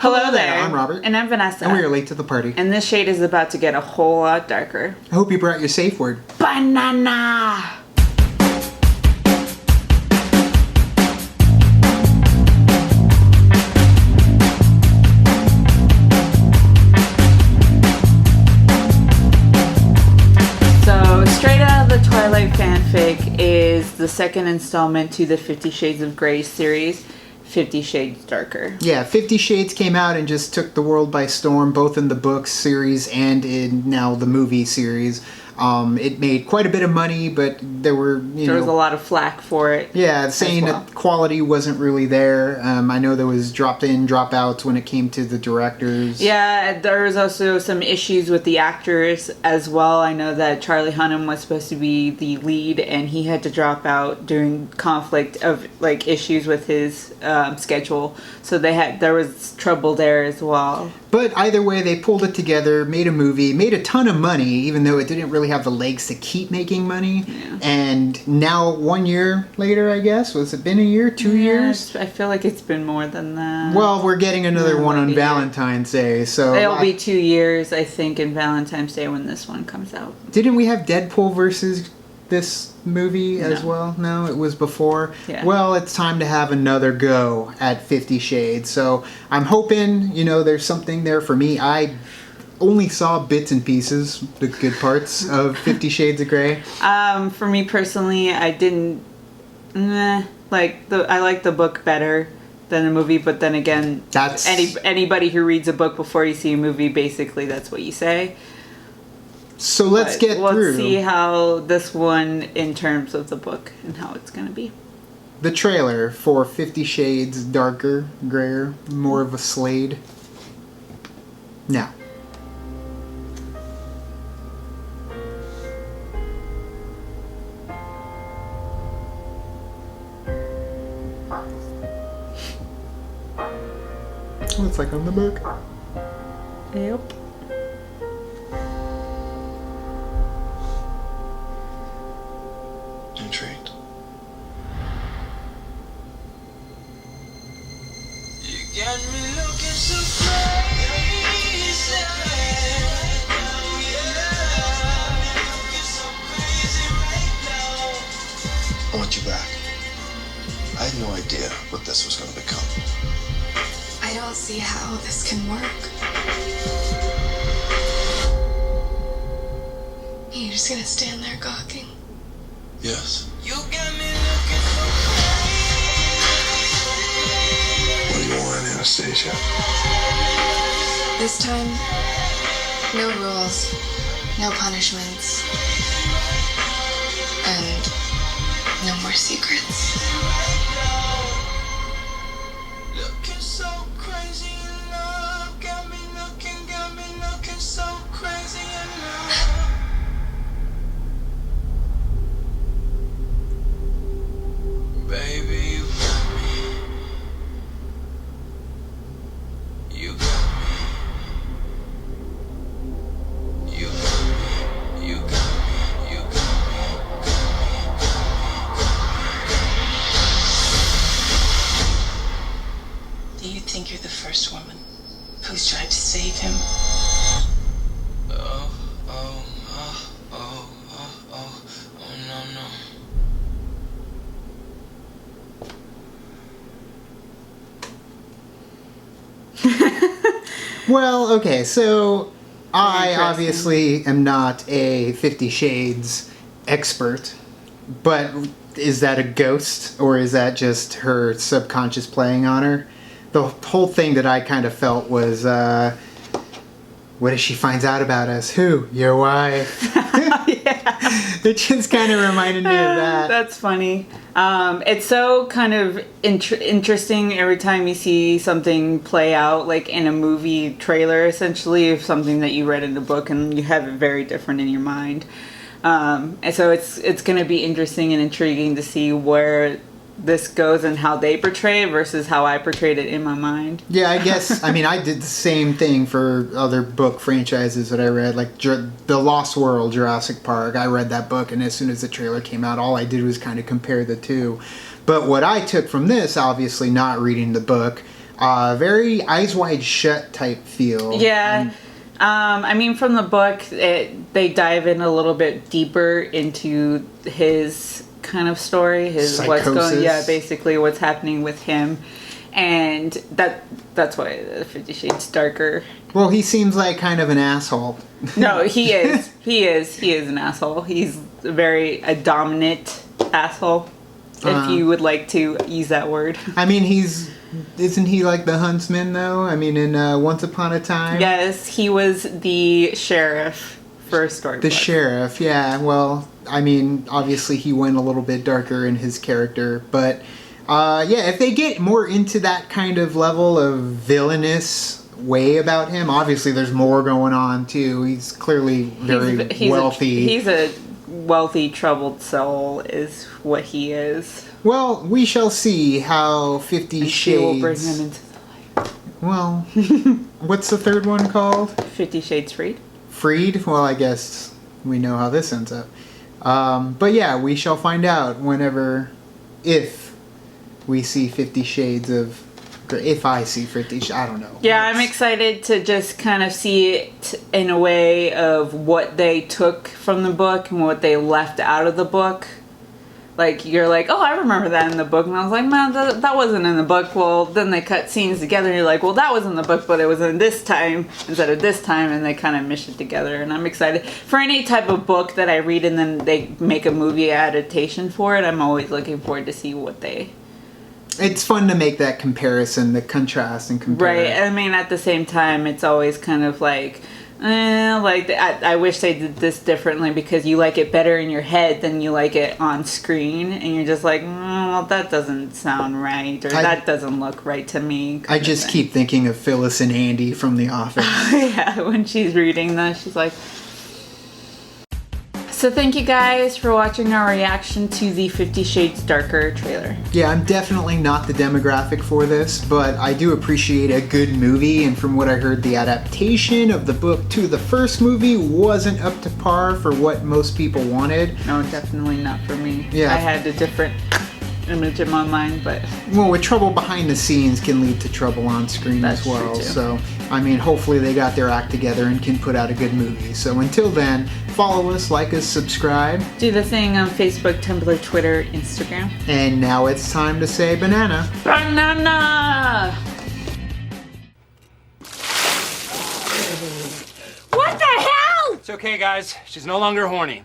Hello there. I'm Robert. And I'm Vanessa. And we are late to the party. And this shade is about to get a whole lot darker. I hope you brought your safe word. Banana! So, straight out of the Twilight fanfic is the second installment to the 50 Shades of Grey series, 50 Shades Darker. Yeah, 50 Shades came out and just took the world by storm, both in the book series and in now the movie series. It made quite a bit of money, but there was a lot of flack for it. Yeah, saying that quality wasn't really there. I know there was drop-in, drop-outs when it came to the directors. Yeah, there was also some issues with the actors as well. I know that Charlie Hunnam was supposed to be the lead, and he had to drop out during conflict of issues with his schedule. So there was trouble there as well. But either way, they pulled it together, made a movie, made a ton of money, even though it didn't really have the legs to keep making money. Yeah. And now, 1 year later, I guess, was it been a year, 2 years? I feel like it's been more than that. Well, we're getting another one on Valentine's Day, so... It'll be 2 years, I think, in Valentine's Day when this one comes out. Didn't we have Deadpool versus this movie as well? No, it was before. Yeah. Well, it's time to have another go at 50 Shades. So I'm hoping, there's something there for me. I only saw bits and pieces, the good parts of 50 Shades of Grey. For me personally, I didn't... I like the book better than the movie, but then again, that's anybody who reads a book before you see a movie, basically that's what you say. So let's get through. Let's see how this one, in terms of the book, and how it's going to be. The trailer for 50 Shades Darker, Grayer, more of a Slade. Now. Looks like on the book. Yep. Intrigued. You got me looking so crazy. I want you back. I had no idea what this was going to become. I don't see how this can work. You're just gonna stand there gawking? Yes. You got me looking so crazy. What do you want, Anastasia? This time, no rules, no punishments, and no more secrets. Looking so crazy in love. Got me looking so crazy in love. Baby, you got me. You got me. You got me. You got me. You got me. Do you think you're the first woman who's tried to save him? No. Well, okay, so I obviously am not a 50 Shades expert, but is that a ghost, or is that just her subconscious playing on her? The whole thing that I kind of felt was, what if she finds out about us? Who? Your wife. Yeah. It just kind of reminded me of that. That's funny. It's so kind of interesting every time you see something play out, like in a movie trailer, essentially, of something that you read in the book, and you have it very different in your mind. And so it's going to be interesting and intriguing to see where this goes and how they portray it versus how I portrayed it in my mind. Yeah, I guess, I did the same thing for other book franchises that I read, like The Lost World, Jurassic Park. I read that book, and as soon as the trailer came out, all I did was kind of compare the two. But what I took from this, obviously not reading the book, very Eyes Wide Shut type feel. Yeah. I mean, from the book, they dive in a little bit deeper into his kind of story, his Psychosis. basically what's happening with him, and that's why 50 Shades Darker. Well, he seems like kind of an asshole. No, he is. He is an asshole. He's a dominant asshole, if you would like to use that word. I mean, isn't he like the huntsman though? I mean, in Once Upon a Time? Yes, he was the sheriff for a storybook. The sheriff, yeah. Well, I mean, obviously he went a little bit darker in his character, but yeah, if they get more into that kind of level of villainous way about him, obviously there's more going on too. He's clearly very wealthy. He's a wealthy, troubled soul, is what he is. Well, we shall see how 50 Shades... She will bring him into the light. Well, what's the third one called? 50 Shades Freed. Freed? Well, I guess we know how this ends up. But yeah, we shall find out if we see 50 Shades of... If I see 50 Shades, I don't know. Yeah, I'm excited to just kind of see it in a way of what they took from the book and what they left out of the book. Like, you're like, oh, I remember that in the book. And I was like, man, that wasn't in the book. Well, then they cut scenes together and you're like, well, that was in the book, but it was in this time instead of this time. And they kind of mesh it together. And I'm excited for any type of book that I read and then they make a movie adaptation for it. I'm always looking forward to see what they... It's fun to make that comparison, the contrast and compare. Right. I mean, at the same time, it's always kind of like... I wish they did this differently because you like it better in your head than you like it on screen, and you're just like, well, that doesn't sound right, or that doesn't look right to me. I just keep thinking of Phyllis and Andy from The Office. Yeah, when she's reading that, she's like... So thank you guys for watching our reaction to the 50 Shades Darker trailer. Yeah, I'm definitely not the demographic for this, but I do appreciate a good movie, and from what I heard, the adaptation of the book to the first movie wasn't up to par for what most people wanted. No, definitely not for me. Yeah. I had a different image in my mind, but... Well, with trouble behind the scenes can lead to trouble on screen as well. True too. So, I mean, hopefully they got their act together and can put out a good movie. So until then, follow us, like us, subscribe. Do the thing on Facebook, Tumblr, Twitter, Instagram. And now it's time to say banana. Banana! What the hell? It's okay, guys. She's no longer horny.